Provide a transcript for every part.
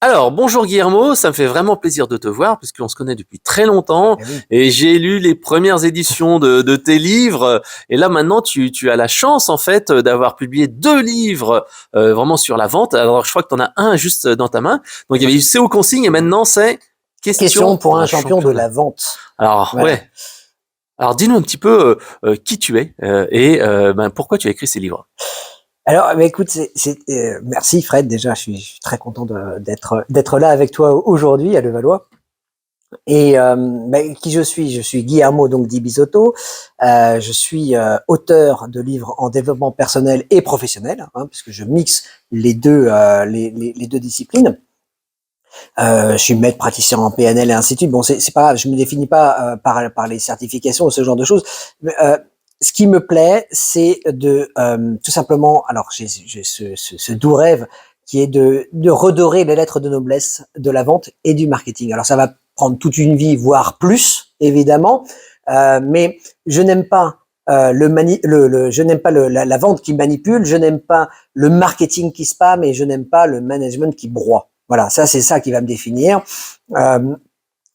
Alors, bonjour Guillermo, ça me fait vraiment plaisir de te voir puisqu'on se connaît depuis très longtemps et j'ai lu les premières éditions de tes livres et là maintenant tu as la chance en fait d'avoir publié 2 livres vraiment sur la vente. Alors je crois que tu en as un juste dans ta main. Donc il y avait eu CO Consigne et maintenant c'est Question pour un champion de la vente. Alors ouais. Alors dis-nous un petit peu qui tu es et pourquoi tu as écrit ces livres. Alors, écoute, merci Fred. Déjà, je suis très content d'être là avec toi aujourd'hui à Levallois. Et qui je suis? Je suis Guillermo donc Di Bisotto. Je suis auteur de livres en développement personnel et professionnel, puisque je mixe les deux disciplines. Je suis maître praticien en PNL et ainsi de suite. Bon, c'est pas grave. Je me définis pas par les certifications ou ce genre de choses. Mais, ce qui me plaît, c'est de tout simplement, alors j'ai ce doux rêve qui est de redorer les lettres de noblesse de la vente et du marketing. Alors ça va prendre toute une vie, voire plus, évidemment, mais je n'aime pas je n'aime pas la vente qui manipule, je n'aime pas le marketing qui spam et je n'aime pas le management qui broie. Voilà, ça c'est ça qui va me définir.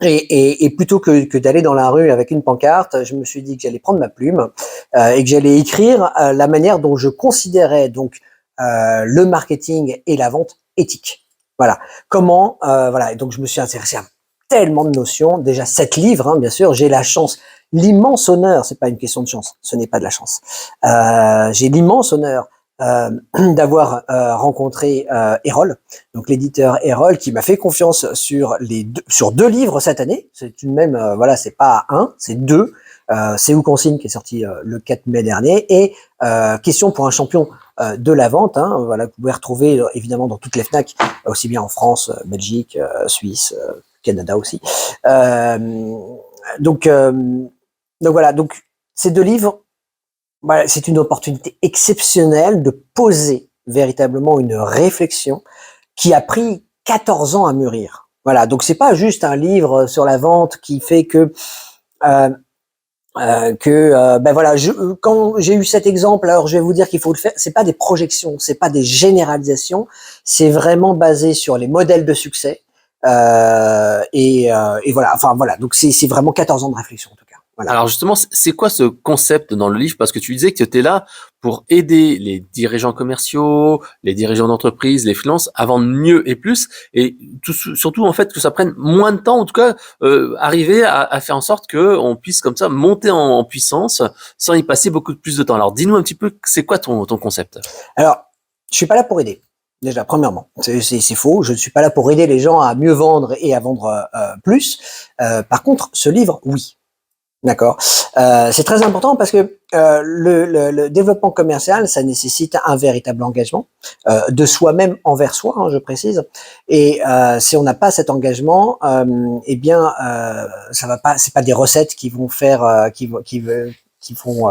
Et plutôt que d'aller dans la rue avec une pancarte, je me suis dit que j'allais prendre ma plume et que j'allais écrire la manière dont je considérais donc le marketing et la vente éthique. Voilà. Comment voilà. Et donc je me suis intéressé à tellement de notions. Déjà 7 livres, bien sûr. J'ai la chance, l'immense honneur. C'est pas une question de chance. Ce n'est pas de la chance. J'ai l'immense honneur d'avoir rencontré Erol, donc l'éditeur Erol, qui m'a fait confiance sur 2 livres cette année. C'est une même, voilà, c'est pas un, c'est 2. C'est où consigne qui est sorti le 4 mai dernier et question pour un champion de la vente. Voilà, vous pouvez retrouver évidemment dans toutes les Fnac, aussi bien en France, Belgique, Suisse, Canada aussi. Donc voilà, donc ces 2 livres. Voilà, c'est une opportunité exceptionnelle de poser véritablement une réflexion qui a pris 14 ans à mûrir. Voilà, donc c'est pas juste un livre sur la vente qui fait que voilà, quand j'ai eu cet exemple, alors je vais vous dire qu'il faut le faire. C'est pas des projections, c'est pas des généralisations, c'est vraiment basé sur les modèles de succès et voilà. Enfin voilà, donc c'est vraiment 14 ans de réflexion en tout cas. Voilà. Alors justement, c'est quoi ce concept dans le livre? Parce que tu disais que tu étais là pour aider les dirigeants commerciaux, les dirigeants d'entreprise, les freelances à vendre mieux et plus, et surtout en fait que ça prenne moins de temps, en tout cas arriver à faire en sorte que on puisse comme ça monter en puissance sans y passer beaucoup plus de temps. Alors dis-nous un petit peu, c'est quoi ton concept? Alors, je suis pas là pour aider. Déjà, premièrement, c'est faux. Je ne suis pas là pour aider les gens à mieux vendre et à vendre plus. Par contre, ce livre, oui. D'accord. C'est très important parce que le développement commercial, ça nécessite un véritable engagement de soi-même envers soi, je précise. Et si on n'a pas cet engagement, eh bien, ça va pas. C'est pas des recettes qui vont faire, qui font.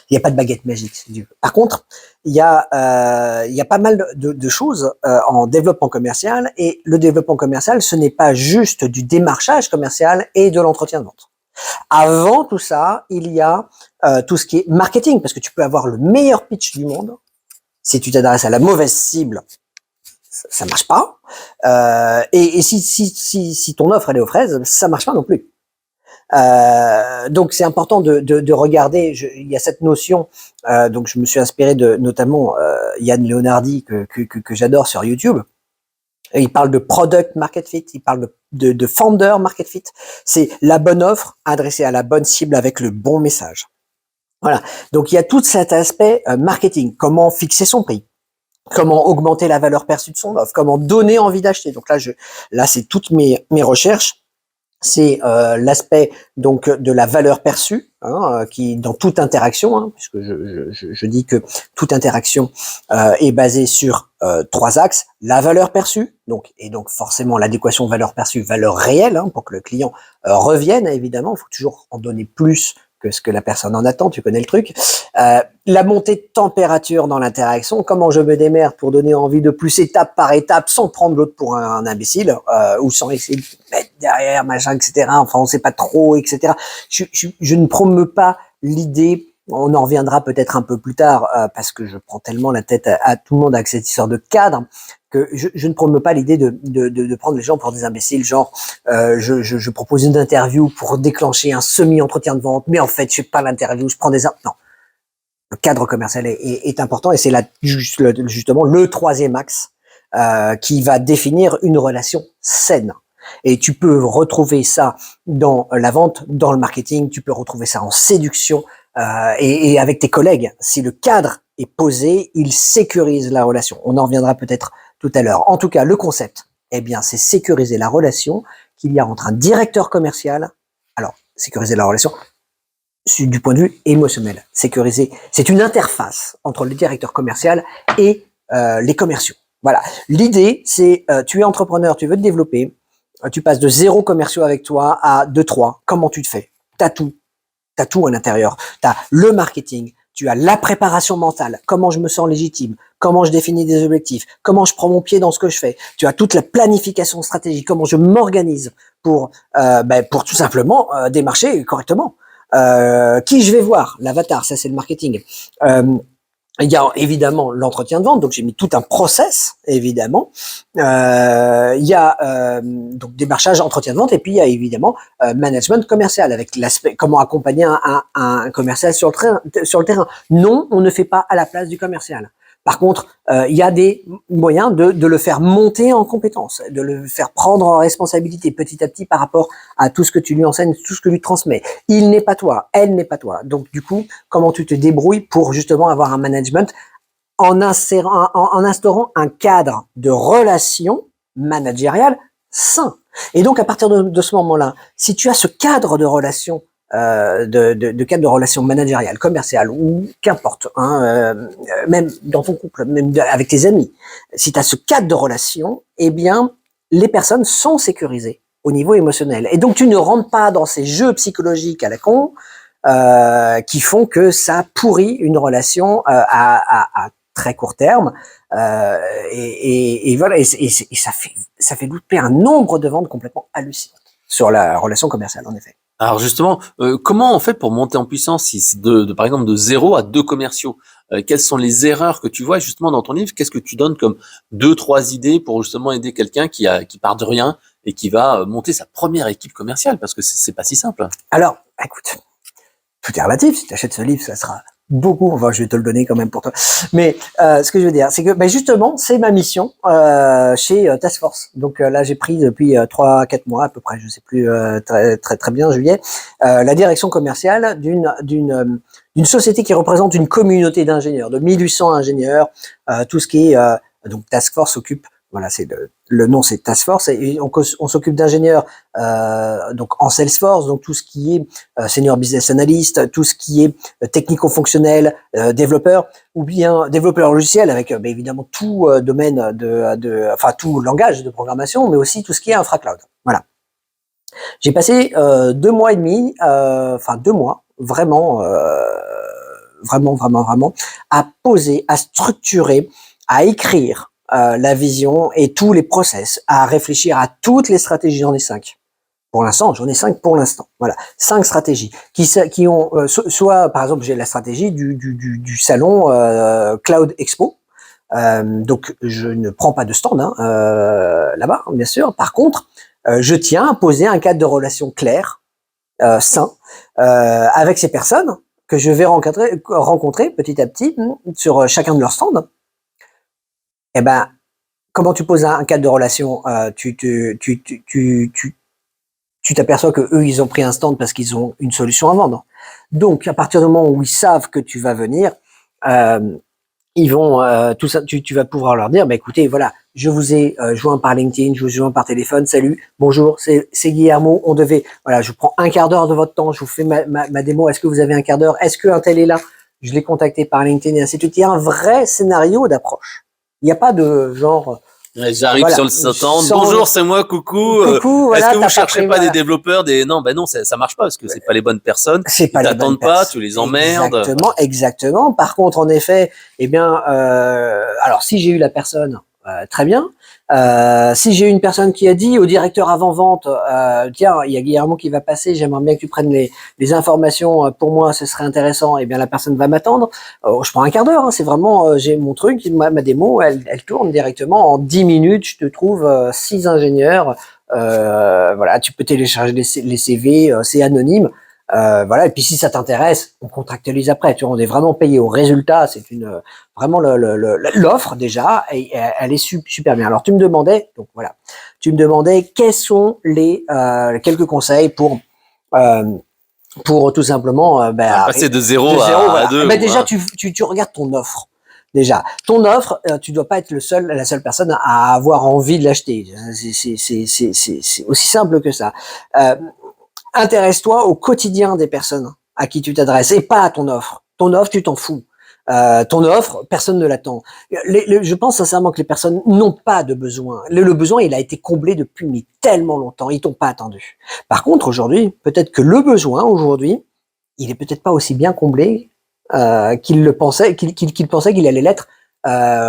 Il n'y a pas de baguette magique. Si tu veux. Par contre, il y a pas mal de choses en développement commercial. Et le développement commercial, ce n'est pas juste du démarchage commercial et de l'entretien de vente. Avant tout ça, il y a tout ce qui est marketing, parce que tu peux avoir le meilleur pitch du monde. Si tu t'adresses à la mauvaise cible, ça marche pas. Et si ton offre elle est aux fraises, ça marche pas non plus. Donc c'est important de regarder. Il y a cette notion. Donc je me suis inspiré de notamment Yann Leonardi que j'adore sur YouTube. Il parle de product market fit, il parle de founder market fit. C'est la bonne offre adressée à la bonne cible avec le bon message. Voilà. Donc il y a tout cet aspect marketing. Comment fixer son prix, comment augmenter la valeur perçue de son offre, comment donner envie d'acheter. Donc là c'est toutes mes recherches. C'est l'aspect donc de la valeur perçue, qui dans toute interaction, puisque je dis que toute interaction est basée sur 3 axes: la valeur perçue, donc forcément l'adéquation valeur perçue valeur réelle, pour que le client revienne. Évidemment, il faut toujours en donner plus que ce que la personne en attend, tu connais le truc. La montée de température dans l'interaction, comment je me démerde pour donner envie de plus étape par étape sans prendre l'autre pour un imbécile, ou sans essayer de mettre derrière, machin, etc. Enfin, on sait pas trop, etc. Je ne promeux pas l'idée, on en reviendra peut-être un peu plus tard, parce que je prends tellement la tête à tout le monde avec cette histoire de cadre, que je ne promeux pas l'idée de prendre les gens pour des imbéciles, genre je propose une interview pour déclencher un semi-entretien de vente, mais en fait je fais pas l'interview, je prends des... Non, le cadre commercial est important, et c'est là justement le troisième axe qui va définir une relation saine. Et tu peux retrouver ça dans la vente, dans le marketing, tu peux retrouver ça en séduction et avec tes collègues. Si le cadre est posé, il sécurise la relation. On en reviendra peut-être tout à l'heure. En tout cas, le concept, eh bien, c'est sécuriser la relation qu'il y a entre un directeur commercial. Alors, sécuriser la relation du point de vue émotionnel. Sécuriser, c'est une interface entre le directeur commercial et les commerciaux. Voilà. L'idée, c'est tu es entrepreneur, tu veux te développer, tu passes de 0 commerciaux avec toi à 2-3. Comment tu te fais? T'as tout. T'as tout à l'intérieur. T'as le marketing, tu as la préparation mentale, comment je me sens légitime, comment je définis des objectifs, comment je prends mon pied dans ce que je fais. Tu as toute la planification stratégique, comment je m'organise pour tout simplement démarcher correctement. Qui je vais voir, l'avatar, ça c'est le marketing. Il y a évidemment l'entretien de vente, donc j'ai mis tout un process, évidemment. Il y a donc démarchage, entretien de vente, et puis il y a évidemment management commercial, avec l'aspect comment accompagner un commercial sur le terrain. Non, on ne fait pas à la place du commercial. Par contre, il y a des moyens de le faire monter en compétences, de le faire prendre en responsabilité petit à petit par rapport à tout ce que tu lui enseignes, tout ce que tu transmets. Il n'est pas toi, elle n'est pas toi. Donc du coup, comment tu te débrouilles pour justement avoir un management en instaurant un cadre de relation managériale sain. Et donc à partir de ce moment-là, si tu as ce cadre de relation, de cadre de relation managériale, commerciale ou qu'importe, même dans ton couple, même avec tes amis, si tu as ce cadre de relation, eh bien les personnes sont sécurisées au niveau émotionnel. Et donc tu ne rentres pas dans ces jeux psychologiques à la con qui font que ça pourrit une relation à très court terme, et voilà, et ça fait louper un nombre de ventes complètement hallucinant sur la relation commerciale, en effet. Alors justement, comment on fait pour monter en puissance si c'est par exemple de 0 à 2 commerciaux? Quelles sont les erreurs que tu vois justement dans ton livre? Qu'est-ce que tu donnes comme 2-3 idées pour justement aider quelqu'un qui part de rien et qui va monter sa première équipe commerciale? Parce que c'est pas si simple. Alors, écoute, tout est relatif. Si tu achètes ce livre, ça sera beaucoup. Enfin, je vais te le donner quand même pour toi. Mais ce que je veux dire, c'est que justement, c'est ma mission chez Task Force. Donc là, j'ai pris depuis 3-4 mois à peu près, je sais plus très bien, juillet, la direction commerciale d'une société qui représente une communauté d'ingénieurs, de 1800 ingénieurs. Tout ce qui est donc Task Force s'occupe. Voilà, c'est le nom, c'est Task Force, et on s'occupe d'ingénieurs donc en Salesforce, donc tout ce qui est senior business analyst, tout ce qui est technico-fonctionnel, développeur, ou bien développeur logiciel avec évidemment tout domaine enfin tout langage de programmation, mais aussi tout ce qui est infra-cloud. Voilà. J'ai passé 2 mois et demi, 2 mois, vraiment, à poser, à structurer, à écrire la vision et tous les process, à réfléchir à toutes les stratégies. J'en ai 5. Pour l'instant, j'en ai 5 pour l'instant. Voilà, 5 stratégies qui ont soit par exemple j'ai la stratégie du salon Cloud Expo. Donc je ne prends pas de stand là-bas, bien sûr. Par contre, je tiens à poser un cadre de relation clair, sain, avec ces personnes que je vais rencontrer petit à petit sur chacun de leurs stands. Eh ben, comment tu poses un cadre de relation? Tu t'aperçois que eux, ils ont pris un stand parce qu'ils ont une solution à vendre. Donc, à partir du moment où ils savent que tu vas venir, ils vont tout ça. Tu vas pouvoir leur dire, écoutez, voilà, je vous ai joint par LinkedIn, je vous ai joint par téléphone. Salut, bonjour, c'est Guillermo. Voilà, je prends un quart d'heure de votre temps, je vous fais ma démo. Est-ce que vous avez un quart d'heure? Est-ce qu'un tel est là? Je l'ai contacté par LinkedIn et ainsi de suite. Il y a un vrai scénario d'approche. Il n'y a pas de genre, Ouais, j'arrive Voilà. sur le stand. Sans- Bonjour, c'est moi, coucou. Coucou, voilà, Est-ce que t'as vous cherchez pris- pas des voilà. développeurs, non, ça marche pas parce que c'est pas les bonnes personnes. C'est Ils pas les bonnes t'attendent pas, personnes. tu les emmerdes. Exactement, exactement. Par contre, en effet, eh bien, alors si j'ai eu la personne, très bien. Si j'ai eu une personne qui a dit au directeur avant-vente, tiens, il y a Guillermo qui va passer, j'aimerais bien que tu prennes les informations pour moi, ce serait intéressant, eh bien la personne va m'attendre. Je prends un quart d'heure, hein, c'est vraiment, j'ai mon truc, ma démo, elle tourne directement. En 10 minutes, je te trouve 6 ingénieurs. Voilà, tu peux télécharger les CV, c'est anonyme. Voilà, et puis si ça t'intéresse, on contractualise après. Tu vois, on est vraiment payé au résultat. C'est vraiment l'offre déjà, et elle est super bien. Alors tu me demandais, donc voilà, tu me demandais quels sont les quelques conseils pour tout simplement Passer de 0 de zéro, à voilà. 2. Ben déjà tu regardes ton offre. Déjà, ton offre, tu dois pas être la seule personne à avoir envie de l'acheter. C'est aussi simple que ça. Intéresse-toi au quotidien des personnes à qui tu t'adresses et pas à ton offre. Ton offre, tu t'en fous. Ton offre, personne ne l'attend. Je pense sincèrement que les personnes n'ont pas de besoin. Le besoin, il a été comblé depuis mais tellement longtemps. Ils t'ont pas attendu. Par contre, aujourd'hui, peut-être que le besoin, aujourd'hui, il est peut-être pas aussi bien comblé qu'il le pensait, qu'il pensait qu'il allait l'être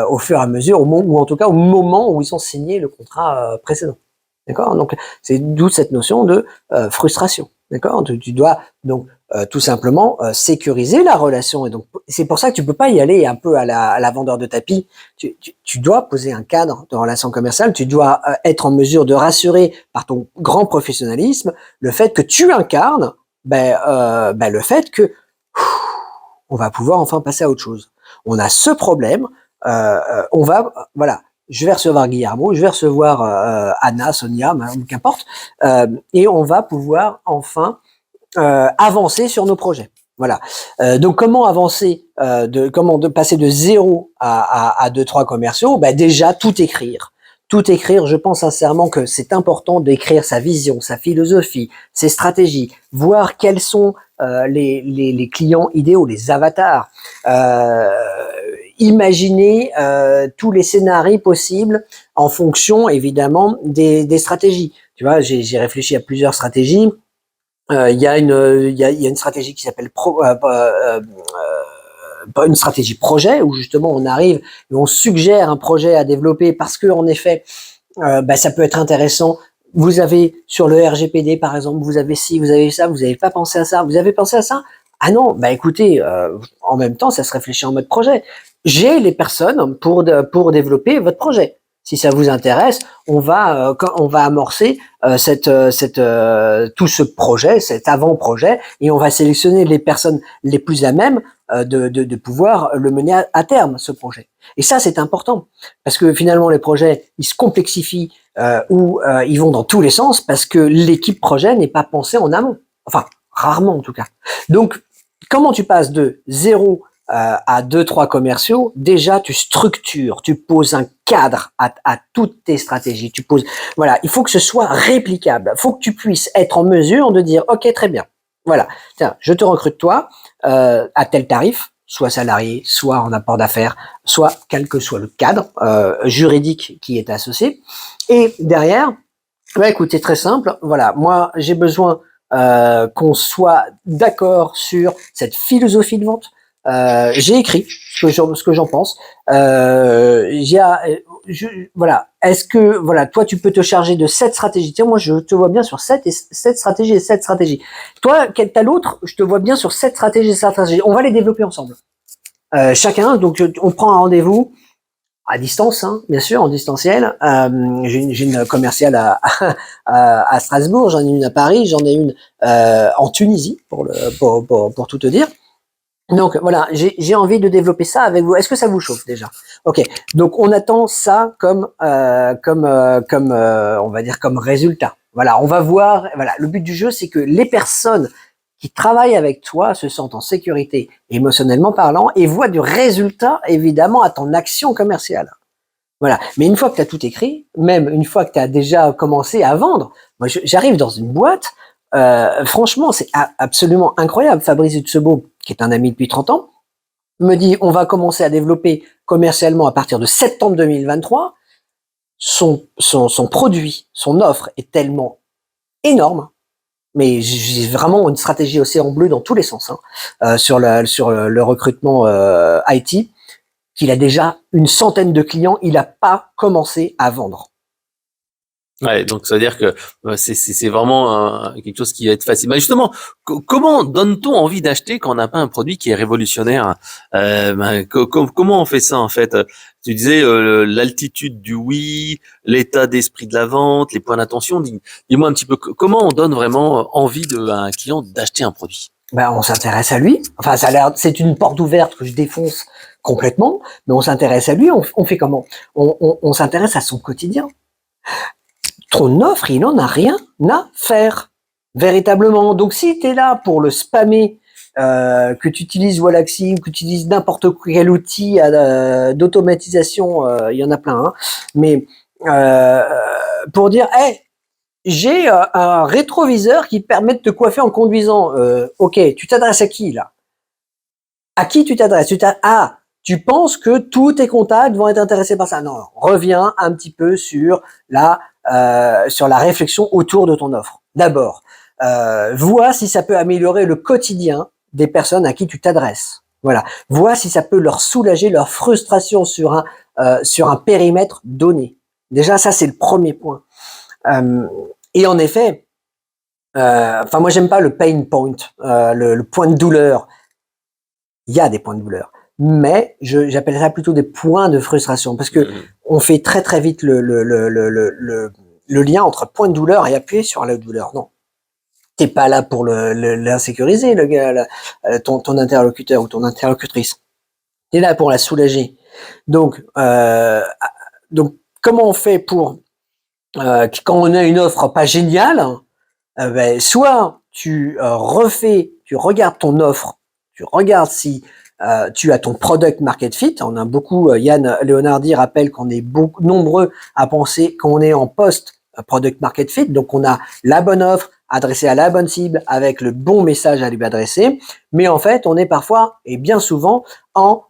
au fur et à mesure, ou en tout cas au moment où ils ont signé le contrat précédent. D'accord. Donc c'est d'où cette notion de frustration. D'accord. Tu dois donc tout simplement sécuriser la relation, et donc c'est pour ça que tu peux pas y aller un peu à la vendeur de tapis. Tu dois poser un cadre de relation commerciale. Tu dois être en mesure de rassurer par ton grand professionnalisme le fait que tu incarnes le fait que on va pouvoir enfin passer à autre chose. On a ce problème, on va, voilà, je vais recevoir Guillermo, je vais recevoir Anna, Sonia, qu'importe, et on va pouvoir enfin avancer sur nos projets. Voilà. Donc comment avancer, comment passer de 0 à 2, 3 commerciaux? Déjà tout écrire. Tout écrire, je pense sincèrement que c'est important d'écrire sa vision, sa philosophie, ses stratégies, voir quels sont les clients idéaux, les avatars. Imaginer tous les scénarios possibles en fonction évidemment des stratégies. Tu vois, j'ai réfléchi à plusieurs stratégies. Il y a une stratégie qui s'appelle une stratégie projet, où justement on arrive et on suggère un projet à développer parce que en effet ça peut être intéressant. Vous avez sur le RGPD par exemple, vous avez ci, vous avez ça, vous n'avez pas pensé à ça, vous avez pensé à ça? Ah non, écoutez, en même temps ça se réfléchit en mode projet. J'ai les personnes pour développer votre projet. Si ça vous intéresse, on va amorcer tout ce projet, cet avant-projet, et on va sélectionner les personnes les plus à même de pouvoir le mener à terme, ce projet. Et ça, c'est important, parce que finalement, les projets, ils se complexifient ou ils vont dans tous les sens, parce que l'équipe projet n'est pas pensée en amont. Enfin, rarement en tout cas. Donc, comment tu passes de 0 à 2, 3 commerciaux? Déjà, tu structures, tu poses un cadre à toutes tes stratégies. Tu poses, voilà, il faut que ce soit réplicable. Il faut que tu puisses être en mesure de dire, ok, très bien. Voilà, tiens, je te recrute toi à tel tarif, soit salarié, soit en apport d'affaires, soit quel que soit le cadre juridique qui est associé. Et derrière, écoute, c'est très simple. Voilà, moi, j'ai besoin qu'on soit d'accord sur cette philosophie de vente. J'ai écrit ce que j'en pense. Voilà. Est-ce que voilà, toi tu peux te charger de cette stratégie? Tiens, moi je te vois bien sur cette stratégie et cette stratégie. Toi, t'as l'autre, je te vois bien sur cette stratégie et cette stratégie. On va les développer ensemble. Chacun. Donc on prend un rendez-vous à distance, hein, bien sûr, en distanciel. J'ai une commerciale à Strasbourg, j'en ai une à Paris, j'en ai une en Tunisie pour tout te dire. Donc voilà, j'ai envie de développer ça avec vous. Est-ce que ça vous chauffe déjà? Ok. Donc on attend ça comme on va dire comme résultat. Voilà, on va voir. Voilà, le but du jeu, c'est que les personnes qui travaillent avec toi se sentent en sécurité émotionnellement parlant et voient du résultat évidemment à ton action commerciale. Voilà. Mais une fois que tu as tout écrit, même une fois que tu as déjà commencé à vendre, moi j'arrive dans une boîte. Franchement, c'est absolument incroyable. Fabrice Hutsebo, qui est un ami depuis 30 ans, me dit on va commencer à développer commercialement à partir de septembre 2023. son produit, son offre est tellement énorme, mais j'ai vraiment une stratégie océan bleu dans tous les sens, hein, sur le recrutement IT, qu'il a déjà une centaine de clients, il n'a pas commencé à vendre. Ouais, donc ça veut dire que c'est vraiment quelque chose qui va être facile. Mais justement, comment donne-t-on envie d'acheter quand on n'a pas un produit qui est révolutionnaire? Comment on fait ça en fait? Tu disais l'altitude du oui, l'état d'esprit de la vente, les points d'attention. Dis-moi un petit peu comment on donne vraiment envie à un client d'acheter un produit. Ben, on s'intéresse à lui. Enfin, c'est une porte ouverte que je défonce complètement, mais on s'intéresse à lui. On fait comment? On s'intéresse à son quotidien. Ton offre, il en a rien à faire, véritablement. Donc, si tu es là pour le spammer, que tu utilises Wallaxy ou que tu utilises n'importe quel outil d'automatisation, il y en a plein, hein, mais pour dire, hey, j'ai un rétroviseur qui permet de te coiffer en conduisant. Ok, tu t'adresses à qui là? À qui tu t'adresses? Tu penses que tous tes contacts vont être intéressés par ça? Non, reviens un petit peu sur la réflexion autour de ton offre. D'abord, vois si ça peut améliorer le quotidien des personnes à qui tu t'adresses. Voilà, vois si ça peut leur soulager leur frustration sur un périmètre donné. Déjà, ça c'est le premier point. Et en effet, enfin moi j'aime pas le pain point, le point de douleur. Il y a des points de douleur, mais j'appelle ça plutôt des points de frustration parce que on fait très très vite le lien entre point de douleur et appuyer sur la douleur. Non, t'es pas là pour l'insécuriser, le gars, ton interlocuteur ou ton interlocutrice. T'es là pour la soulager. Donc comment on fait pour quand on a une offre pas géniale, ben, soit tu regardes ton offre, tu regardes si tu as ton product market fit. On a beaucoup, Yann Leonardi rappelle qu'on est nombreux à penser qu'on est en post product market fit, donc on a la bonne offre adressée à la bonne cible avec le bon message à lui adresser, mais en fait on est parfois et bien souvent en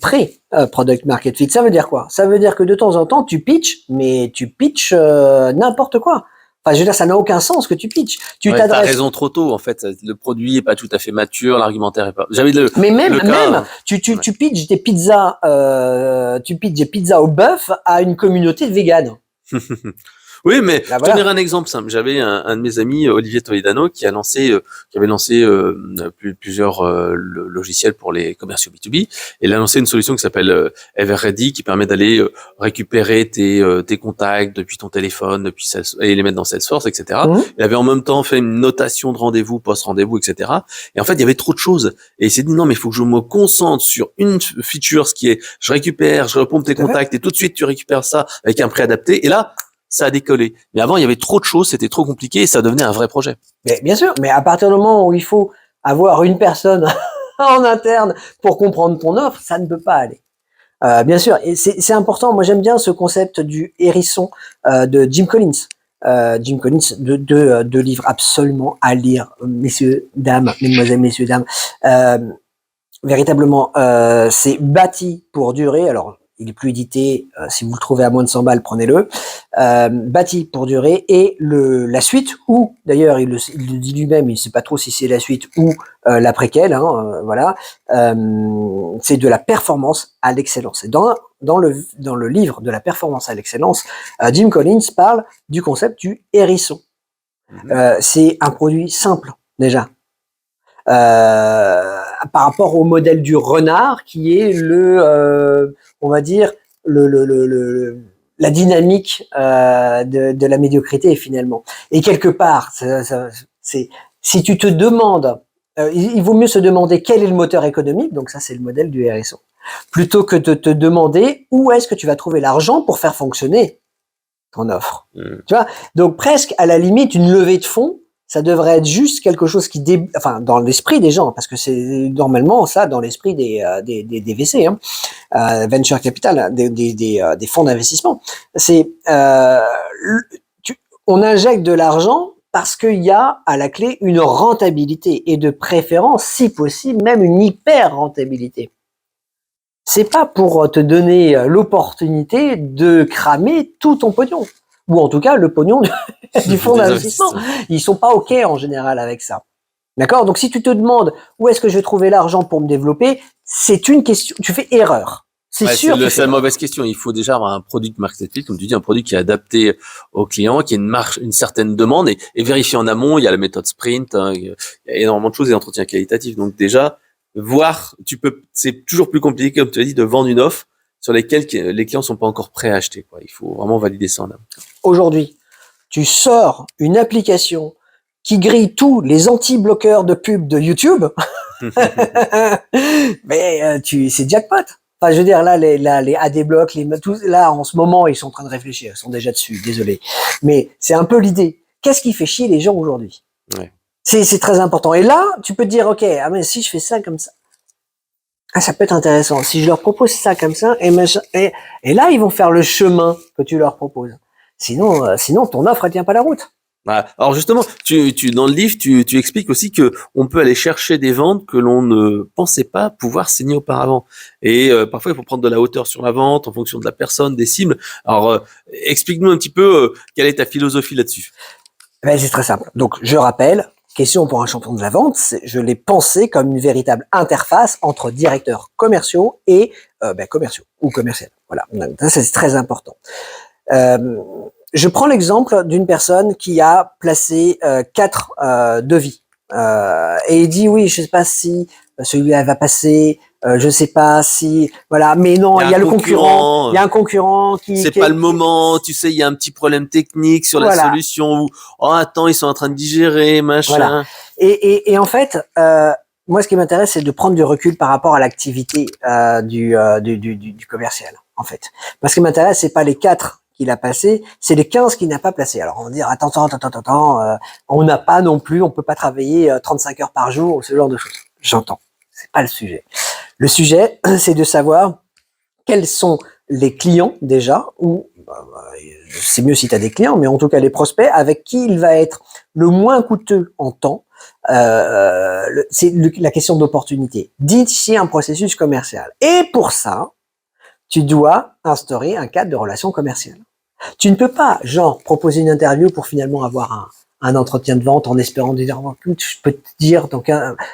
pré-product market fit. Ça veut dire quoi? Ça veut dire que de temps en temps tu pitches, mais tu pitches n'importe quoi. Enfin, je veux dire, ça n'a aucun sens que tu pitches. T'as raison trop tôt, en fait. Le produit est pas tout à fait mature, l'argumentaire est pas. J'avais mais même, tu pitches des pizzas, tu pitches des pizzas au bœuf à une communauté de véganes. Oui, mais je te donnerai un exemple simple. J'avais un de mes amis, Olivier Toledano, qui avait lancé plusieurs logiciels pour les commerciaux B2B. Et il a lancé une solution qui s'appelle EverReady, qui permet d'aller récupérer tes contacts depuis ton téléphone, et les mettre dans Salesforce, etc. Il avait en même temps fait une notation de rendez-vous, post-rendez-vous, etc. Et en fait, il y avait trop de choses. Et il s'est dit, non, mais il faut que je me concentre sur une feature, ce qui est, je repompe tes contacts et tout de suite, tu récupères ça avec un préadapté. Et là, ça a décollé. Mais avant, il y avait trop de choses, c'était trop compliqué et ça devenait un vrai projet. Mais bien sûr, mais à partir du moment où il faut avoir une personne en interne pour comprendre ton offre, ça ne peut pas aller. Bien sûr, et c'est important. Moi, j'aime bien ce concept du hérisson de Jim Collins. Jim Collins, deux livres absolument à lire, messieurs, dames, mesdemoiselles, messieurs, dames. Véritablement, c'est bâti pour durer. Alors, il est plus édité. Si vous le trouvez à moins de 100 balles, prenez-le. Bâti pour durer. Et la suite, ou d'ailleurs, il le dit lui-même, il ne sait pas trop si c'est la suite ou la préquelle. Voilà. C'est de la performance à l'excellence. Et dans le livre de la performance à l'excellence, Jim Collins parle du concept du hérisson. C'est un produit simple déjà. Par rapport au modèle du renard qui est on va dire la dynamique de la médiocrité finalement. Et quelque part, si tu te demandes, il vaut mieux se demander quel est le moteur économique, donc ça c'est le modèle du hérisson, plutôt que de te demander où est-ce que tu vas trouver l'argent pour faire fonctionner ton offre. Tu vois, donc presque à la limite une levée de fonds. Ça devrait être juste quelque chose qui dans l'esprit des gens, parce que c'est normalement ça dans l'esprit des VC, venture capital, des fonds d'investissement. C'est on injecte de l'argent parce qu'il y a à la clé une rentabilité et de préférence, si possible, même une hyper rentabilité. c'est pas pour te donner l'opportunité de cramer tout ton pognon. Ou en tout cas, le pognon du fonds d'investissement. Ils sont pas OK en général avec ça. D'accord? Donc, si tu te demandes où est-ce que je vais trouver l'argent pour me développer, c'est une question, tu fais erreur. C'est sûr. C'est la mauvaise question. Il faut déjà avoir un produit de market fit, comme tu dis, un produit qui est adapté au client, qui a une certaine demande et vérifier en amont. Il y a la méthode sprint, hein, il y a énormément de choses et d'entretien qualitatif. Donc déjà, c'est toujours plus compliqué, comme tu as dit, de vendre une offre sur lesquelles les clients sont pas encore prêts à acheter, quoi. Il faut vraiment valider ça en amont. Aujourd'hui, tu sors une application qui grille tous les anti-bloqueurs de pub de YouTube. Mais c'est jackpot. Enfin, je veux dire, là, les AdBlock, là, en ce moment, ils sont en train de réfléchir. Ils sont déjà dessus, désolé. Mais c'est un peu l'idée. Qu'est-ce qui fait chier les gens aujourd'hui? Ouais. C'est très important. Et là, tu peux te dire, OK, ah, mais si je fais ça comme ça, ça peut être intéressant. Si je leur propose ça comme ça, et là, ils vont faire le chemin que tu leur proposes. Sinon, ton offre, elle tient pas la route. Alors justement, dans le livre, tu expliques aussi que on peut aller chercher des ventes que l'on ne pensait pas pouvoir signer auparavant. Et parfois, il faut prendre de la hauteur sur la vente en fonction de la personne, des cibles. Alors, explique-nous un petit peu quelle est ta philosophie là-dessus. Ben, c'est très simple. Donc, je rappelle, question pour un champion de la vente, je l'ai pensé comme une véritable interface entre directeurs commerciaux et commerciaux ou commerciaux. Voilà, ça c'est très important. Je prends l'exemple d'une personne qui a placé 4 devis et il dit oui, je sais pas si celui-là va passer, je sais pas si voilà, mais non, il y a le concurrent, il y a un concurrent c'est pas le moment, tu sais, il y a un petit problème technique sur la solution ou oh attends, ils sont en train de digérer, machin. Voilà. Et en fait, moi ce qui m'intéresse c'est de prendre du recul par rapport à l'activité du commercial en fait. Parce ce qui m'intéresse c'est pas les 4 qu'il a passé, c'est les 15 qu'il n'a pas placés. Alors on va dire attends, on n'a pas non plus, on peut pas travailler 35 heures par jour ou ce genre de choses. J'entends, c'est pas le sujet. Le sujet, c'est de savoir quels sont les clients déjà, ou c'est mieux si tu as des clients, mais en tout cas les prospects avec qui il va être le moins coûteux en temps. C'est la question d'opportunité, d'initier un processus commercial. Et pour ça, tu dois instaurer un cadre de relation commerciale. Tu ne peux pas, genre, proposer une interview pour finalement avoir un entretien de vente en espérant dire, oh, je peux te dire, donc,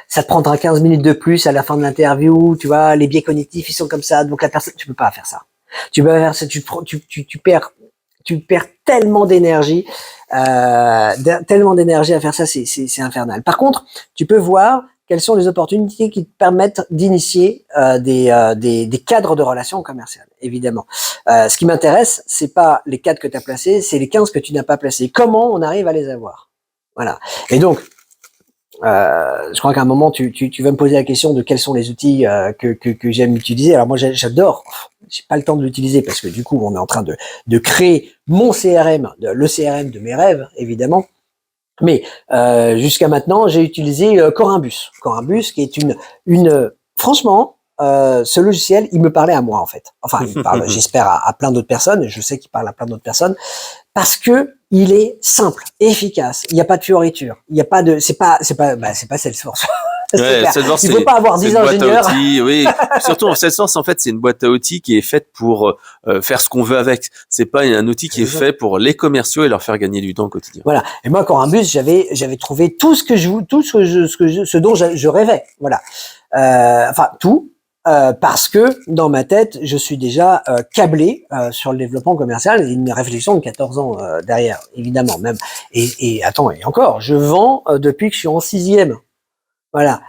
ça te prendra 15 minutes de plus à la fin de l'interview, tu vois, les biais cognitifs, ils sont comme ça, donc la personne, tu peux pas faire ça. Tu peux faire ça, tu perds tellement d'énergie à faire ça, c'est infernal. Par contre, tu peux voir quelles sont les opportunités qui te permettent d'initier des cadres de relations commerciales, évidemment. Ce qui m'intéresse, c'est pas les 4 que tu as placés, c'est les 15 que tu n'as pas placés. Comment on arrive à les avoir? Voilà. Et donc, je crois qu'à un moment, tu vas me poser la question de quels sont les outils que j'aime utiliser. Alors moi, j'adore. J'ai pas le temps de l'utiliser parce que du coup, on est en train de créer mon CRM, le CRM de mes rêves, évidemment. Mais jusqu'à maintenant, j'ai utilisé Corinbus. Corinbus, qui est franchement, ce logiciel, il me parlait à moi en fait. Enfin, il parle, j'espère, à plein d'autres personnes. Je sais qu'il parle à plein d'autres personnes parce que il est simple, efficace. Il n'y a pas de fioriture. Il n'y a pas de, c'est pas Salesforce. Ouais, Salesforce, il faut pas avoir 10 ingénieurs. Oui, surtout Salesforce, en fait, c'est une boîte à outils qui est faite pour faire ce qu'on veut avec. C'est pas un outil qui est fait pour les commerciaux et leur faire gagner du temps au quotidien. Voilà. Et moi, Corinbus, j'avais trouvé ce dont je rêvais. Voilà. Enfin, tout. Parce que dans ma tête, je suis déjà câblé sur le développement commercial et une réflexion de 14 ans derrière, évidemment même. Et attends, et encore, je vends depuis que je suis en 6e. Voilà.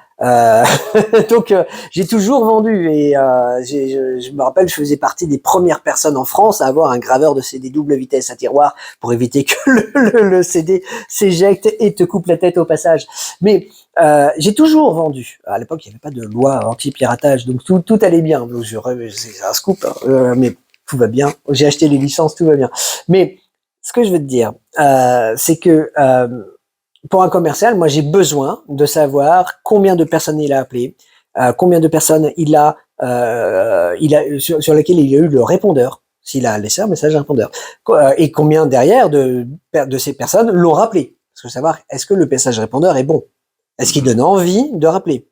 Donc j'ai toujours vendu et je me rappelle, je faisais partie des premières personnes en France à avoir un graveur de CD double vitesse à tiroir pour éviter que le CD s'éjecte et te coupe la tête au passage. Mais j'ai toujours vendu. À l'époque, il n'y avait pas de loi anti-piratage, donc tout allait bien. Donc c'est un scoop, mais tout va bien. J'ai acheté les licences, tout va bien. Mais ce que je veux te dire, c'est que pour un commercial, moi j'ai besoin de savoir combien de personnes il a appelé, combien de personnes sur lesquelles il a eu le répondeur, s'il a laissé un message répondeur, et combien derrière de ces personnes l'ont rappelé. Parce que savoir, est-ce que le message répondeur est bon? Est-ce qu'il donne envie de rappeler?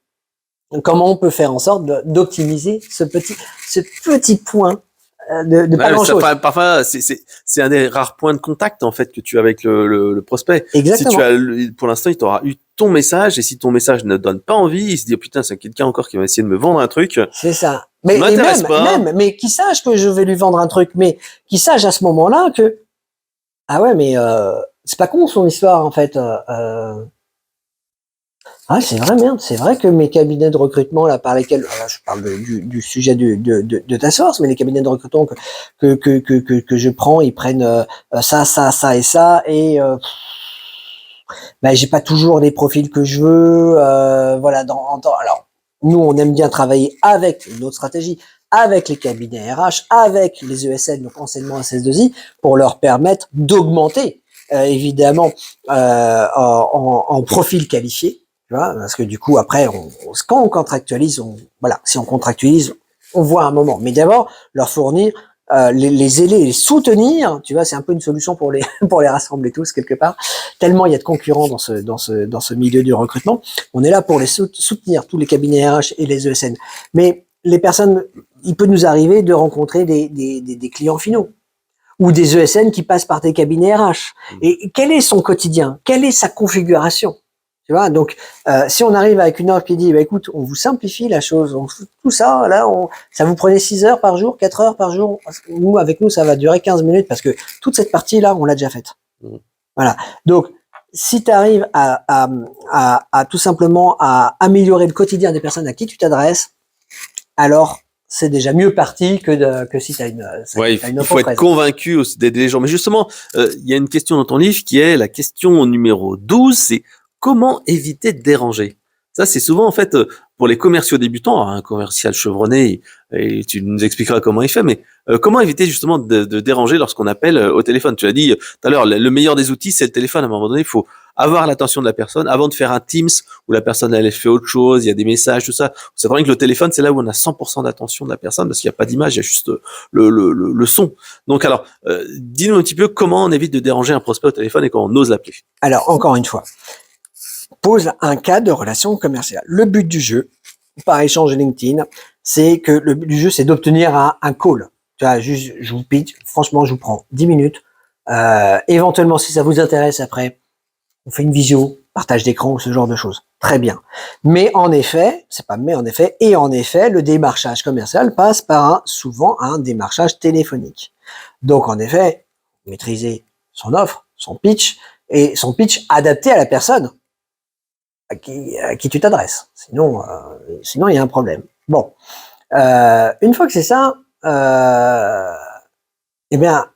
Comment on peut faire en sorte d'optimiser ce petit point de pas Ouais, grand-chose. parfois, c'est un des rares points de contact en fait que tu as avec le prospect. Exactement. Si tu as, pour l'instant, il t'aura eu ton message, et si ton message ne donne pas envie, il se dit oh, putain, c'est quelqu'un encore qui va essayer de me vendre un truc. C'est ça. Ça m'intéresse pas. Mais qui sache que je vais lui vendre un truc, mais qui sache à ce moment-là que ah ouais, mais c'est pas con son histoire en fait. Ah, c'est vrai, merde. C'est vrai que mes cabinets de recrutement, là, par lesquels, là, je parle du sujet de ta source, mais les cabinets de recrutement que je prends, ils prennent ça et ça, et bah, j'ai pas toujours les profils que je veux. Voilà, alors, nous, on aime bien travailler avec une autre stratégie, avec les cabinets RH, avec les ESN, donc enseignement SS2I, pour leur permettre d'augmenter, évidemment, en profil qualifié. Tu vois, parce que du coup, après, quand on contractualise, voilà, si on contractualise, on voit un moment. Mais d'abord, leur fournir, les aider, les soutenir, tu vois, c'est un peu une solution pour les, pour les rassembler tous quelque part. Tellement il y a de concurrents dans ce milieu du recrutement. On est là pour les soutenir, tous les cabinets RH et les ESN. Mais les personnes, il peut nous arriver de rencontrer des clients finaux ou des ESN qui passent par des cabinets RH. Et quel est son quotidien? Quelle est sa configuration? Tu vois, donc si on arrive avec une offre qui dit, bah, écoute, on vous simplifie la chose, tout ça, là, ça vous prenait 6 heures par jour, 4 heures par jour. Nous, avec nous, ça va durer 15 minutes parce que toute cette partie-là, on l'a déjà faite. Voilà. Donc, si tu arrives à tout simplement à améliorer le quotidien des personnes à qui tu t'adresses, alors c'est déjà mieux parti que si tu as une Ouais, il faut être convaincu d'aider les gens. Mais justement, il y a une question dans ton livre qui est la question numéro 12, c'est comment éviter de déranger? Ça, c'est souvent, en fait, pour les commerciaux débutants, un commercial chevronné, et tu nous expliqueras comment il fait, mais comment éviter justement de déranger lorsqu'on appelle au téléphone? Tu l'as dit tout à l'heure, le meilleur des outils, c'est le téléphone. À un moment donné, il faut avoir l'attention de la personne avant de faire un Teams où la personne, elle fait autre chose, il y a des messages, tout ça. C'est vrai que le téléphone, c'est là où on a 100% d'attention de la personne parce qu'il n'y a pas d'image, il y a juste le son. Donc alors, dis-nous un petit peu comment on évite de déranger un prospect au téléphone et comment on ose l'appeler. Alors, encore une fois, pose un cas de relation commerciale. Le but du jeu, par échange LinkedIn, c'est que le but du jeu, c'est d'obtenir un call. Tu vois, juste, je vous pitch, franchement, je vous prends 10 minutes. Éventuellement, si ça vous intéresse après, on fait une visio, partage d'écran ou ce genre de choses. Très bien. Mais en effet, c'est pas mais en effet, et en effet, le démarchage commercial passe par souvent un démarchage téléphonique. Donc, en effet, maîtriser son offre, son pitch, et son pitch adapté à la personne à qui tu t'adresses. Sinon, il y a un problème. Bon, une fois que c'est ça, eh bien,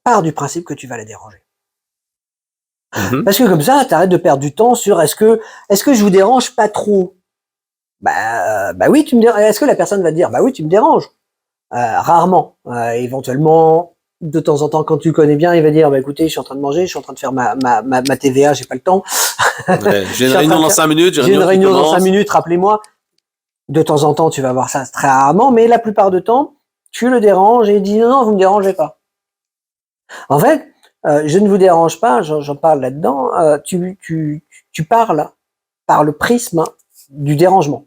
pars du principe que tu vas la déranger. Parce que comme ça, t'arrêtes de perdre du temps sur est-ce que je vous dérange pas trop? Bah oui, tu me déranges. Est-ce que la personne va te dire bah oui, tu me déranges? Rarement. Éventuellement, de temps en temps, quand tu le connais bien, il va dire bah écoutez, je suis en train de manger, je suis en train de faire ma TVA, j'ai pas le temps. Ouais, j'ai une réunion dans 5 minutes. J'ai une réunion dans 5 minutes, rappelez-moi. De temps en temps, tu vas voir ça très rarement, mais la plupart du temps, tu le déranges et il dit non, vous me dérangez pas. En fait, je ne vous dérange pas, j'en parle là-dedans, tu parles par le prisme du dérangement.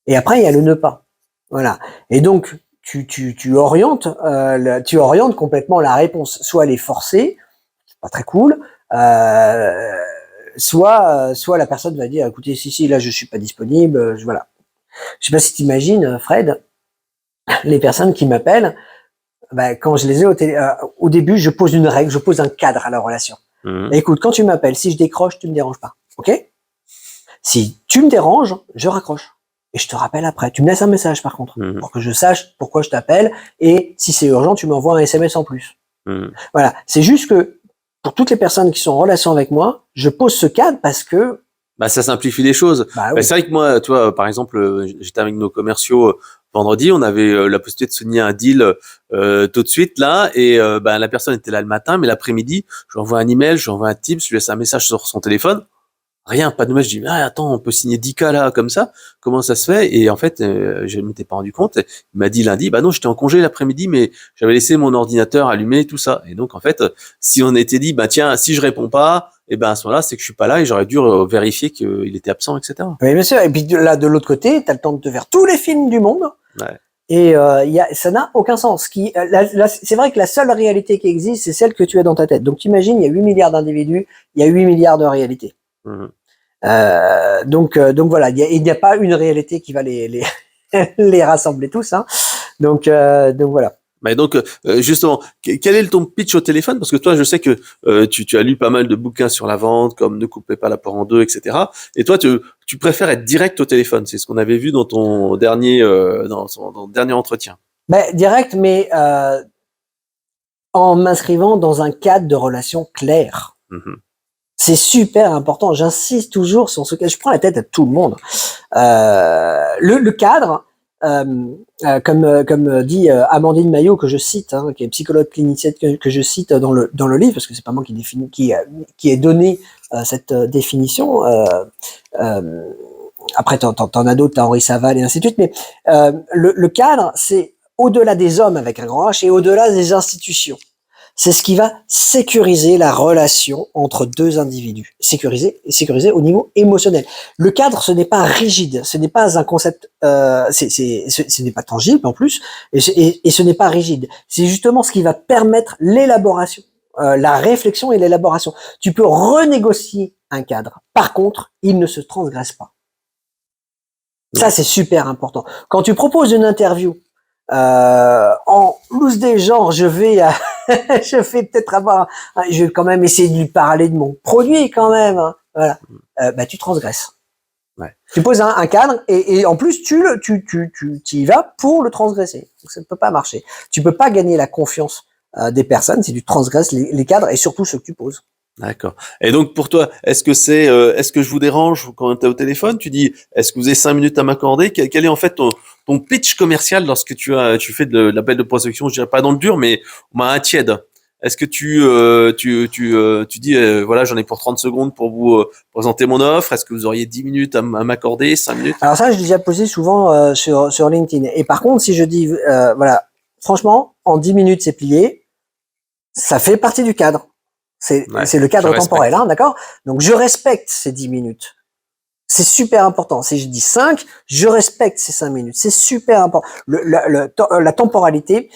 Et après, il y a le ne pas. Voilà. Et donc, tu orientes complètement la réponse. Soit elle est forcée, c'est pas très cool, soit la personne va dire, écoutez, si, là, je suis pas disponible, voilà. Je sais pas si t'imagines, Fred, les personnes qui m'appellent, bah, quand je les ai au début, je pose une règle, je pose un cadre à la relation. Écoute, quand tu m'appelles, si je décroche, tu me déranges pas. OK? Si tu me déranges, je raccroche. Et je te rappelle après. Tu me laisses un message, par contre, pour que je sache pourquoi je t'appelle. Et si c'est urgent, tu m'envoies un SMS en plus. Voilà. C'est juste que, pour toutes les personnes qui sont en relation avec moi, je pose ce cadre parce que bah, ça simplifie les choses. Bah, oui. C'est vrai que moi, tu vois, par exemple, j'étais avec nos commerciaux vendredi, on avait la possibilité de signer un deal tout de suite là, et bah, la personne était là le matin, mais l'après-midi, je lui envoie un email, je lui envoie un tip, je lui laisse un message sur son téléphone. Rien, pas de nouvelles. Je dis, ah, attends, on peut signer 10 cas là, comme ça. Comment ça se fait? Et en fait, je ne m'étais pas rendu compte. Il m'a dit lundi, bah non, j'étais en congé l'après-midi, mais j'avais laissé mon ordinateur allumé, tout ça. Et donc, en fait, si on était dit, bah tiens, si je réponds pas, et ben à ce moment-là, c'est que je suis pas là et j'aurais dû vérifier qu'il était absent, etc. Oui, bien sûr. Et puis de l'autre côté, tu as le temps de te faire tous les films du monde. Ouais. Et ça n'a aucun sens. C'est vrai que la seule réalité qui existe, c'est celle que tu as dans ta tête. Donc, tu imagines, il y a 8 milliards d'individus, il y a 8 milliards de réalités. Mhm. Donc voilà, il n'y a pas une réalité qui va les les rassembler tous. Hein. Donc voilà. Mais donc, justement, quel est ton pitch au téléphone? Parce que toi, je sais que tu as lu pas mal de bouquins sur la vente, comme Ne coupez pas la poire en deux, etc. Et toi, tu préfères être direct au téléphone. C'est ce qu'on avait vu dans ton dernier, dans ton dernier entretien. Ben, direct, mais en m'inscrivant dans un cadre de relation clair. Mhm. C'est super important. J'insiste toujours sur ce cadre. Je prends la tête à tout le monde. Le cadre, comme dit Amandine Maillot, que je cite, hein, qui est psychologue clinicienne que je cite dans le livre, parce que c'est pas moi qui définis, qui ai donné cette définition. Après, t'en as d'autres, t'as Henri Saval et ainsi de suite. Mais le cadre, c'est au-delà des hommes avec un grand H et au-delà des institutions. C'est ce qui va sécuriser la relation entre deux individus, sécuriser au niveau émotionnel. Le cadre, ce n'est pas rigide, ce n'est pas un concept, ce n'est pas tangible en plus, et ce n'est pas rigide. C'est justement ce qui va permettre l'élaboration, la réflexion et l'élaboration. Tu peux renégocier un cadre. Par contre, il ne se transgresse pas. Ça, c'est super important. Quand tu proposes une interview, en loose des genres, je vais peut-être je vais quand même essayer de lui parler de mon produit quand même. Hein, voilà. Bah tu transgresses. Ouais. Tu poses un cadre et en plus tu y vas pour le transgresser. Donc ça ne peut pas marcher. Tu peux pas gagner la confiance des personnes si tu transgresses les cadres et surtout ceux que tu poses. D'accord. Et donc pour toi, est-ce que je vous dérange quand tu es au téléphone? Tu dis, est-ce que vous avez 5 minutes à m'accorder? Quel est en fait ton pitch commercial lorsque tu fais de l'appel de prospection? Je dirais pas dans le dur, mais un tiède. Est-ce que tu dis, voilà, j'en ai pour 30 secondes pour vous présenter mon offre? Est-ce que vous auriez 10 minutes à m'accorder? 5 minutes? Alors ça, je l'ai déjà posé souvent sur LinkedIn. Et par contre, si je dis, voilà, franchement, en 10 minutes, c'est plié, ça fait partie du cadre. C'est le cadre temporel, hein, d'accord? Donc, je respecte ces 10 minutes. C'est super important. Si je dis 5, je respecte ces 5 minutes. C'est super important. La temporalité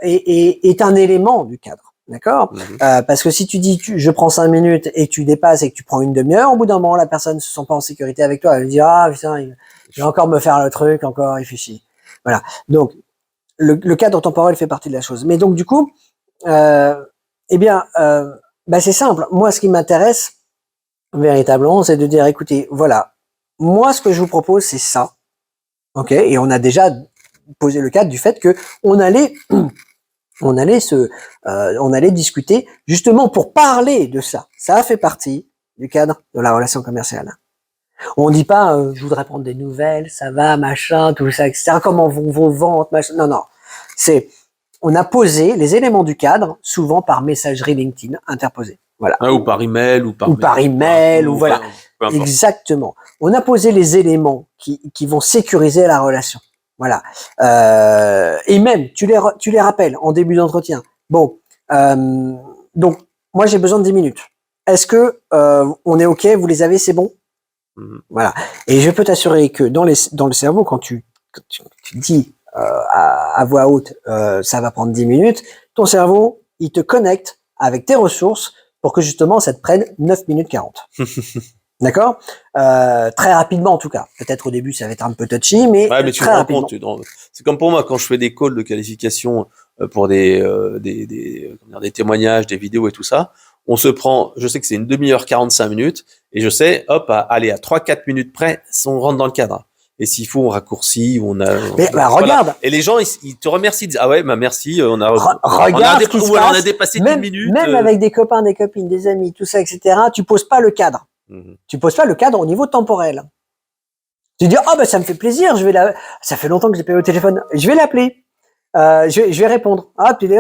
est un élément du cadre, d'accord? Parce que si tu dis je prends 5 minutes et que tu dépasses et que tu prends une demi-heure, au bout d'un moment, la personne ne se sent pas en sécurité avec toi. Elle va dire, ah putain, il va encore me faire le truc, encore, il fait chier. Voilà. Donc, le cadre temporel fait partie de la chose. Mais donc, du coup, c'est simple. Moi, ce qui m'intéresse véritablement, c'est de dire, écoutez, voilà, moi, ce que je vous propose, c'est ça, ok. Et on a déjà posé le cadre du fait que on allait discuter justement pour parler de ça. Ça fait partie du cadre de la relation commerciale. On dit pas, je voudrais prendre des nouvelles, ça va, machin, tout ça, etc. Comment vont vos ventes, machin. Non. On a posé les éléments du cadre, souvent par messagerie LinkedIn interposée. Voilà. Ah, ou par email, ou par email, ou voilà. Exactement. On a posé les éléments qui vont sécuriser la relation. Voilà. Et même, tu les rappelles en début d'entretien. Bon, donc, moi, j'ai besoin de 10 minutes. Est-ce que on est OK, vous les avez, c'est bon? Voilà. Et je peux t'assurer que dans le cerveau, quand tu dis à voix haute, ça va prendre 10 minutes, ton cerveau, il te connecte avec tes ressources pour que justement ça te prenne 9 minutes 40. D'accord? Très rapidement en tout cas. Peut-être au début ça va être un peu touchy, mais, ouais, mais tu très rapidement. C'est comme pour moi quand je fais des calls de qualification pour des témoignages, des vidéos et tout ça. On se prend, je sais que c'est une demi-heure 45 minutes et je sais, hop, aller à 3-4 minutes près, on rentre dans le cadre. Et s'il faut, on raccourcit, regarde. Et les gens, ils te remercient, ils disent, ah ouais, merci, on a dépassé 10 minutes. Même avec des copains, des copines, des amis, tout ça, etc., tu poses pas le cadre. Tu poses pas le cadre au niveau temporel. Tu dis, ça me fait plaisir, ça fait longtemps que j'ai pas eu au téléphone, je vais l'appeler. Je vais répondre. Tu dis,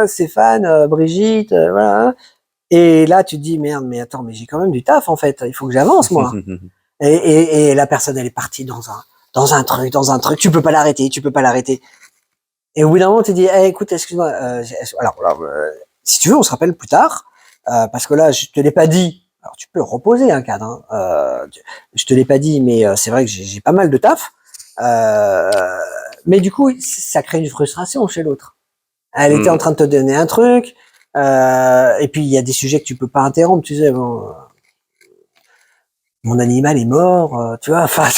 Stéphane, Brigitte, voilà. Et là, tu te dis, merde, mais attends, mais j'ai quand même du taf, en fait. Il faut que j'avance, moi. Et la personne, elle est partie dans un truc. Tu peux pas l'arrêter, tu peux pas l'arrêter. Et au bout d'un moment, tu te dis, écoute, excuse-moi, si tu veux, on se rappelle plus tard, parce que là, je te l'ai pas dit. Alors, tu peux reposer un cadre. Je te l'ai pas dit, mais c'est vrai que j'ai pas mal de taf. Mais du coup, ça crée une frustration chez l'autre. Elle était en train de te donner un truc, et puis il y a des sujets que tu peux pas interrompre. Tu sais, bon, mon animal est mort, tu vois. Enfin,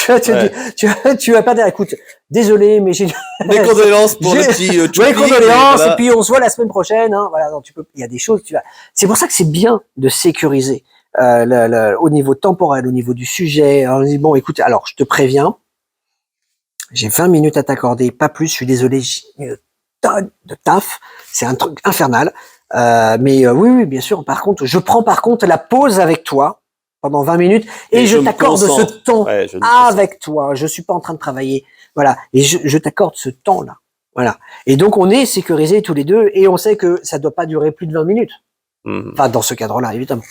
tu vas pas dire, écoute, désolé, mais j'ai des condoléances pour le petit Choupi, ouais, condoléances, voilà. et puis on se voit la semaine prochaine. Hein, voilà, donc tu peux. Il y a des choses, tu vois. C'est pour ça que c'est bien de sécuriser au niveau temporel, au niveau du sujet. Alors, on dit bon, écoute, alors je te préviens, j'ai 20 minutes à t'accorder, pas plus. Je suis désolé, j'ai une tonne de taf, c'est un truc infernal. Mais oui, bien sûr. Par contre, je prends la pause avec toi pendant 20 minutes et je t'accorde ce temps avec toi. Je suis pas en train de travailler. Voilà. Et je t'accorde ce temps-là. Voilà. Et donc, on est sécurisés tous les deux et on sait que ça doit pas durer plus de 20 minutes. Enfin, dans ce cadre-là, évidemment.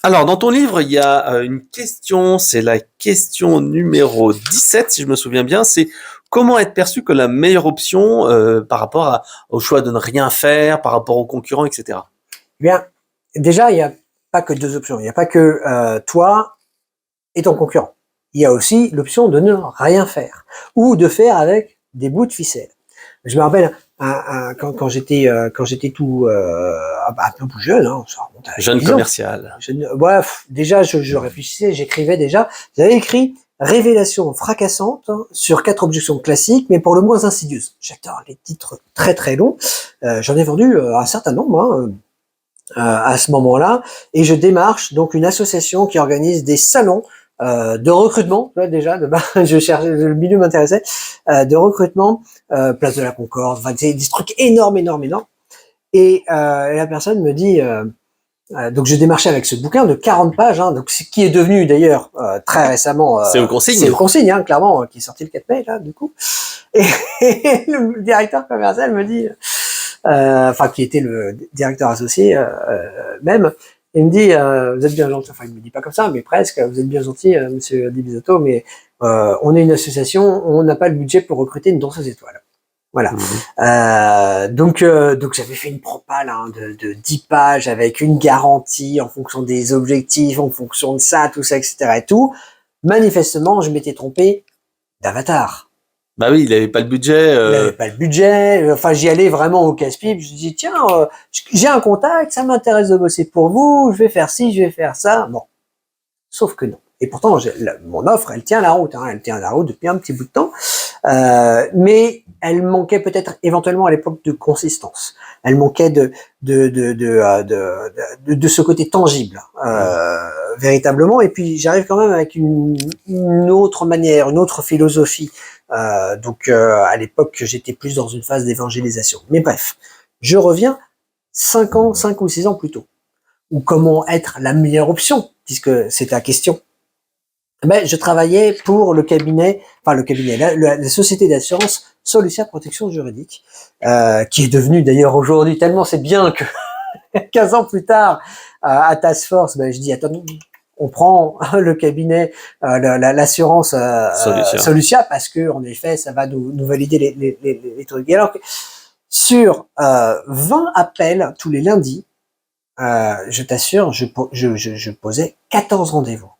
Alors, dans ton livre, il y a une question, c'est la question numéro 17, si je me souviens bien, c'est comment être perçu comme la meilleure option par rapport au choix de ne rien faire, par rapport aux concurrents, etc. Eh bien, déjà, il n'y a pas que deux options. Il n'y a pas que toi et ton concurrent. Il y a aussi l'option de ne rien faire ou de faire avec des bouts de ficelle. Je me rappelle quand j'étais tout un peu plus jeune, hein, ça remonte à jeune commercial. Bref, déjà je réfléchissais, j'écrivais déjà. J'avais écrit Révélation fracassante sur 4 objections classiques, mais pour le moins insidieuses. J'adore les titres très très longs. J'en ai vendu un certain nombre à ce moment-là, et je démarche donc une association qui organise des salons de recrutement, là déjà, je cherchais, le milieu m'intéressait, de recrutement, place de la Concorde, enfin, des trucs énormes. Et la personne me dit, donc je démarchais avec ce bouquin de 40 pages, hein, donc qui est devenu d'ailleurs très récemment, c'est aux consignes, hein, clairement, qui est sorti le 4 mai là, du coup. Et le directeur commercial me dit, enfin qui était le directeur associé même. Il me dit, vous êtes bien gentil, enfin il me dit pas comme ça, mais presque, vous êtes bien gentil, monsieur Di Bisato, mais on est une association, on n'a pas le budget pour recruter une danseuse étoile. Voilà. Donc j'avais fait une propale de 10 pages avec une garantie en fonction des objectifs, en fonction de ça, tout ça, etc. et tout. Manifestement, je m'étais trompé d'avatar. Bah oui, il avait pas le budget. Il avait pas le budget. Enfin, j'y allais vraiment au casse-pipe. Je dis tiens, j'ai un contact, ça m'intéresse de bosser pour vous. Je vais faire ci, je vais faire ça. Bon, sauf que non. Et pourtant, mon offre, elle tient la route. Hein, elle tient la route depuis un petit bout de temps. Mais elle manquait peut-être éventuellement à l'époque de consistance. Elle manquait de ce côté tangible, véritablement. Et puis, j'arrive quand même avec une autre manière, une autre philosophie. Donc à l'époque, j'étais plus dans une phase d'évangélisation. Mais bref, je reviens 5 ou 6 ans plus tôt. Ou comment être la meilleure option, puisque c'est ta question. Ben, je travaillais pour le cabinet, la société d'assurance Solutia Protection Juridique, qui est devenue d'ailleurs aujourd'hui tellement c'est bien que 15 ans plus tard, à Task Force, ben, je dis attends, on prend le cabinet, l'assurance Solutia parce que en effet, ça va nous valider les trucs. Et alors que sur 20 appels tous les lundis, je t'assure, je posais 14 rendez-vous.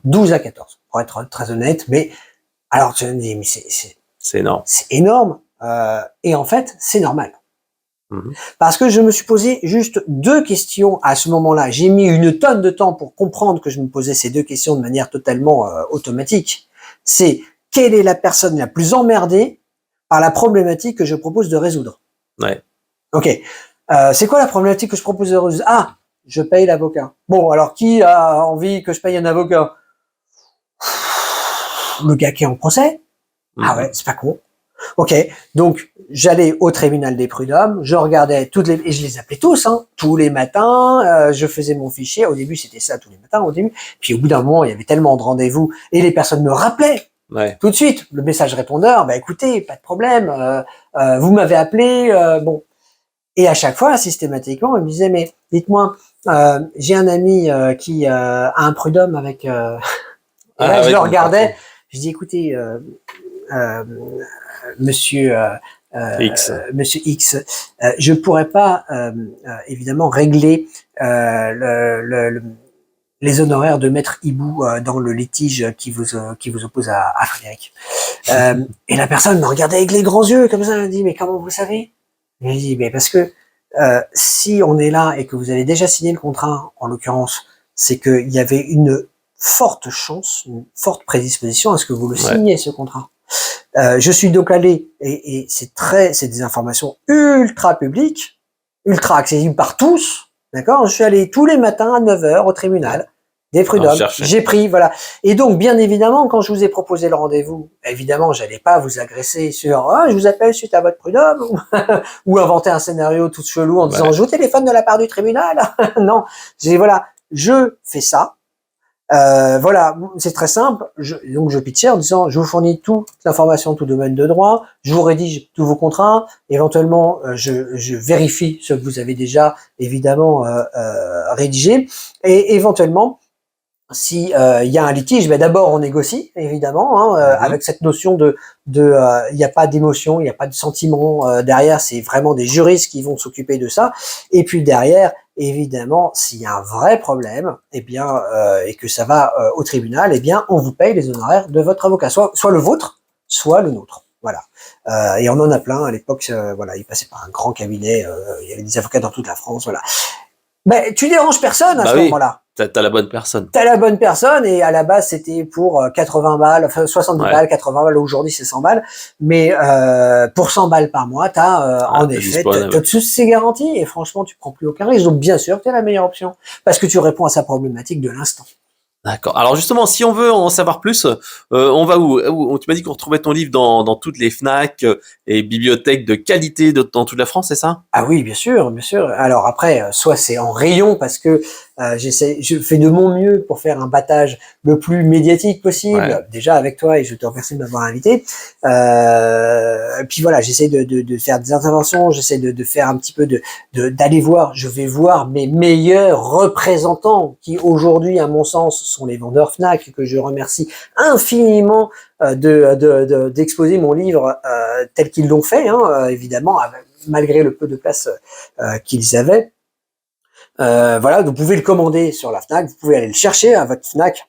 12 à 14, pour être très honnête. Mais alors tu me dis, mais c'est énorme. C'est énorme. Et en fait, c'est normal. Parce que je me suis posé juste 2 questions à ce moment-là. J'ai mis une tonne de temps pour comprendre que je me posais ces 2 questions de manière totalement automatique. C'est quelle est la personne la plus emmerdée par la problématique que je propose de résoudre? Ouais. Ok. C'est quoi la problématique que je propose de résoudre? Ah, je paye l'avocat. Bon, alors qui a envie que je paye un avocat? Le gars qui est en procès? Ah ouais, c'est pas con. Ok, donc j'allais au tribunal des prud'hommes, je regardais et je les appelais tous, hein, tous les matins, je faisais mon fichier. Au début, c'était ça tous les matins, au début. Puis au bout d'un moment, il y avait tellement de rendez-vous et les personnes me rappelaient. Ouais. Tout de suite, le message répondeur, bah écoutez, pas de problème, vous m'avez appelé, bon. Et à chaque fois, systématiquement, il me disait, mais dites-moi, j'ai un ami qui a un prud'homme avec... Et là, je le regardais, je dis, écoutez, monsieur... X. Monsieur X, je pourrais pas évidemment régler les honoraires de Maître Hibou dans le litige qui vous oppose à Frédéric. Et la personne me regardait avec les grands yeux comme ça, elle me dit mais comment vous savez? Je lui dis mais parce que si on est là et que vous avez déjà signé le contrat, en l'occurrence, c'est qu'il y avait une forte chance, une forte prédisposition à ce que vous le signiez ce contrat. Je suis donc allé et c'est des informations ultra publiques, ultra accessibles par tous. D'accord, je suis allé tous les matins à 9h au tribunal des prud'hommes. J'ai pris, voilà. Et donc, bien évidemment, quand je vous ai proposé le rendez-vous, évidemment, j'allais pas vous agresser sur je vous appelle suite à votre prud'homme ou inventer un scénario tout chelou en disant je vous téléphone de la part du tribunal. Non, voilà, je fais ça. Voilà, c'est très simple. Donc je pitchais en disant je vous fournis toute l'information, tout domaine de droit, je vous rédige tous vos contrats, éventuellement je vérifie ce que vous avez déjà évidemment rédigé, et éventuellement si y a un litige, ben d'abord on négocie évidemment avec cette notion de il n'y a pas d'émotion, il n'y a pas de sentiment derrière, c'est vraiment des juristes qui vont s'occuper de ça, et puis derrière évidemment, s'il y a un vrai problème, eh bien, et que ça va au tribunal, eh bien, on vous paye les honoraires de votre avocat, soit le vôtre, soit le nôtre. Voilà. Et on en a plein à l'époque. Voilà, il passait par un grand cabinet. Il y avait des avocats dans toute la France. Voilà. Ben, tu déranges personne à ce moment-là. T'as la bonne personne. T'as la bonne personne, et à la base c'était pour 80 balles, enfin 70 balles, 80 balles, aujourd'hui c'est 100 balles, mais pour 100 balles par mois, t'as en effet, t'as toutes ces garanties, et franchement tu prends plus aucun risque, donc bien sûr t'es la meilleure option, parce que tu réponds à sa problématique de l'instant. D'accord. Alors justement, si on veut en savoir plus, on va où? Tu m'as dit qu'on retrouvait ton livre dans toutes les Fnac et bibliothèques de qualité dans toute la France, c'est ça? Ah oui, bien sûr, bien sûr. Alors après, soit c'est en rayon parce que je fais de mon mieux pour faire un battage le plus médiatique possible, déjà avec toi, et je te remercie de m'avoir invité. Puis voilà, j'essaie de faire des interventions, j'essaie de faire un petit peu d'aller voir. Je vais voir mes meilleurs représentants qui aujourd'hui, à mon sens, sont les vendeurs Fnac, que je remercie infiniment d'exposer mon livre tel qu'ils l'ont fait, évidemment, malgré le peu de place qu'ils avaient. Voilà, vous pouvez le commander sur la Fnac, vous pouvez aller le chercher à votre Fnac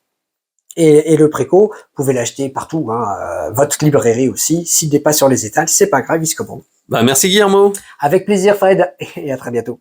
et le préco, vous pouvez l'acheter partout, votre librairie aussi. S'il n'est pas sur les étals, c'est pas grave, il se commande. Bah, merci Guillermo. Avec plaisir Fred, et à très bientôt.